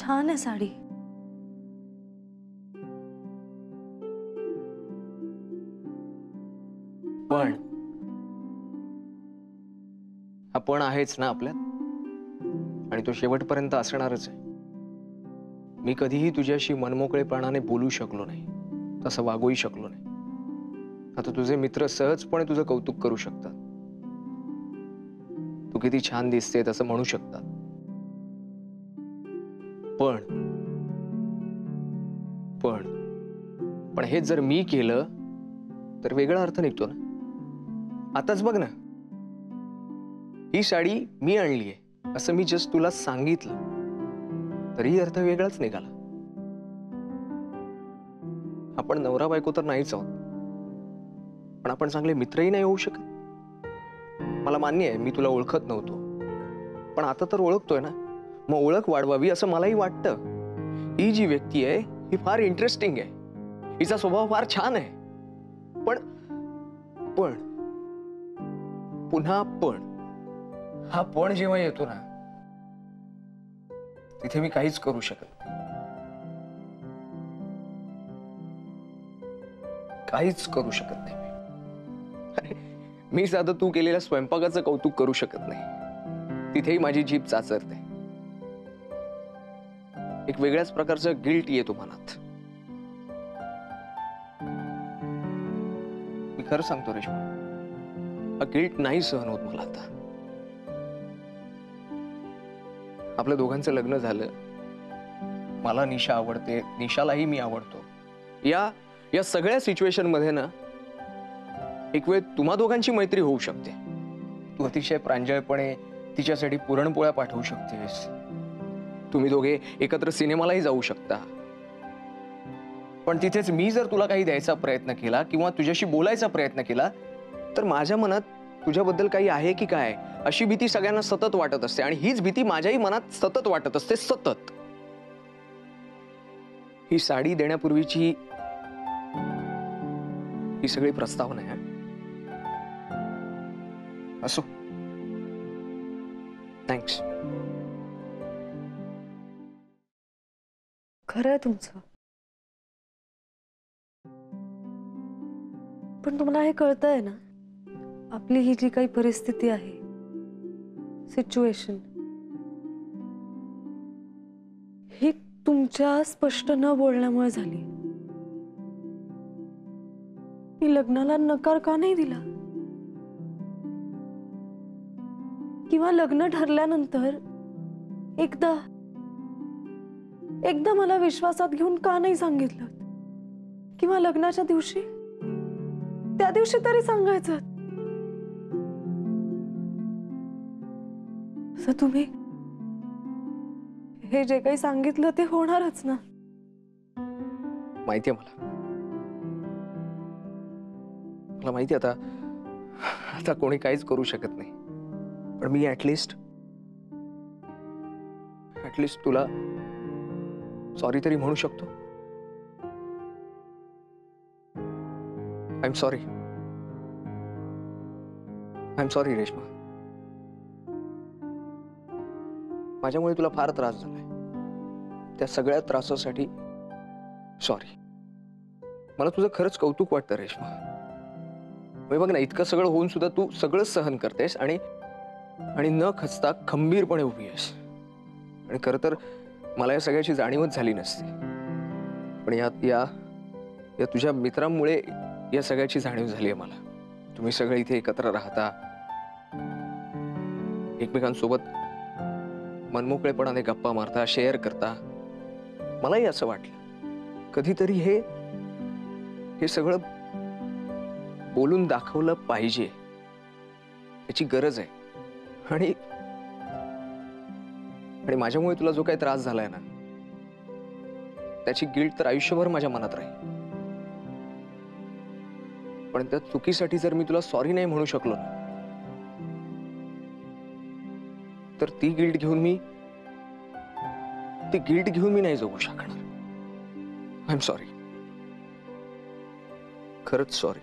छान आहे साडी. पण आपण आहेच ना आपल्यात, आणि तो शेवटपर्यंत असणारच आहे. मी कधीही तुझ्याशी मनमोकळेपणाने बोलू शकलो नाही, तसं वागूही शकलो नाही. आता तुझे मित्र सहजपणे तुझं कौतुक करू शकतात, तू किती छान दिसते तसं म्हणू शकतात. पण पण पण हे जर मी केलं तर वेगळा अर्थ निघतो ना. आताच बघ ना, ही साडी मी आणलीये असं मी जस्ट तुला सांगितलं तरी अर्थ वेगळाच निघाला. आपण नवरा बायको तर नाहीच आहोत, पण आपण चांगले मित्रही नाही होऊ शकत. मला मान्य आहे मी तुला ओळखत नव्हतो, पण आता तर ओळखतोय ना, मग ओळख वाढवावी असं मलाही वाटतं. ही जी व्यक्ती आहे ही फार इंटरेस्टिंग आहे, हिचा स्वभाव फार छान आहे. पण पण पुन्हा पण हा पण जेव्हा येतो ना, तिथे मी काहीच करू शकत नाही. काहीच करू शकत नाही अरे, मी साधं तू केलेल्या स्वयंपाकाचं कौतुक करू शकत नाही, तिथेही माझी जीभ चाचरते. एक वेगळ्याच प्रकारचं गिल्ट येतो मनात. मी खरं सांगतो रेश्मा, हा गिल्ट नाही सहन होत मला आता. आपल्या दोघांचं लग्न झालं, मला निशा आवडते, निशालाही मी आवडतो. या सगळ्या सिच्युएशन मध्ये ना, एक वेळ तुम्हा दोघांची मैत्री होऊ शकते. तू अतिशय प्रांजळपणे तिच्यासाठी पुरणपोळ्या पाठवू शकतेस, तुम्ही दोघे एकत्र सिनेमालाही जाऊ शकता. पण तिथेच मी जर तुला काही द्यायचा प्रयत्न केला किंवा तुझ्याशी बोलायचा प्रयत्न केला तर माझ्या मनात तुझ्याबद्दल काही आहे की काय अशी भीती सगळ्यांना सतत वाटत असते, आणि हीच भीती माझ्याही मनात सतत वाटत असते. सतत ही साडी देण्यापूर्वीची ही सगळी प्रस्तावना आहे. असो, थँक्स. खरं आहे तुमचं, पण तुम्हाला हे कळतंय ना, आपली ही जी काही परिस्थिती आहे, सिच्युएशन, ही तुमच्या स्पष्ट न बोलण्यामुळे झाली. मी लग्नाला नकार का नाही दिला, किंवा लग्न ठरल्यानंतर एकदा मला विश्वासात घेऊन का नाही सांगितलं, किंवा लग्नाच्या दिवशी त्या दिवशी तरी सांगायचं. असं तुम्ही हे जे काही सांगितलं ते होणारच ना. माहितीये मला माहिती, आता कोणी काहीच करू शकत नाही, पण मी ऍटलिस्ट तुला सॉरी तरी म्हणू शकतो. I am sorry Reshma. माझ्यामुळे तुला फार त्रास झालाय, त्या सगळ्या त्रासासाठी सॉरी. मला तुझं खरंच कौतुक वाटतं रेश्मा. बघ ना, इतकं सगळं होऊन सुद्धा तू सगळं सहन करतेस आणि न खचता खंबीरपणे उभी आहेस. आणि खरं तर मला या सगळ्याची जाणीवच झाली नसती, पण या तुझ्या मित्रांमुळे या सगळ्याची जाणीव झाली आहे मला. तुम्ही सगळे इथे एकत्र राहता, एकमेकांसोबत मनमोकळेपणाने गप्पा मारता, शेअर करता. मलाही असं वाटलं कधीतरी हे सगळं बोलून दाखवलं पाहिजे, त्याची गरज आहे. आणि माझ्यामुळे तुला जो काही त्रास झालाय ना, त्याची गिल्ट तर आयुष्यभर माझ्या मनात राहील. पण त्या चुकीसाठी जर मी तुला सॉरी नाही म्हणू शकलो ना, तर ती गिल्ट घेऊन मी नाही जगू शकणार. आय एम सॉरी, खरंच सॉरी.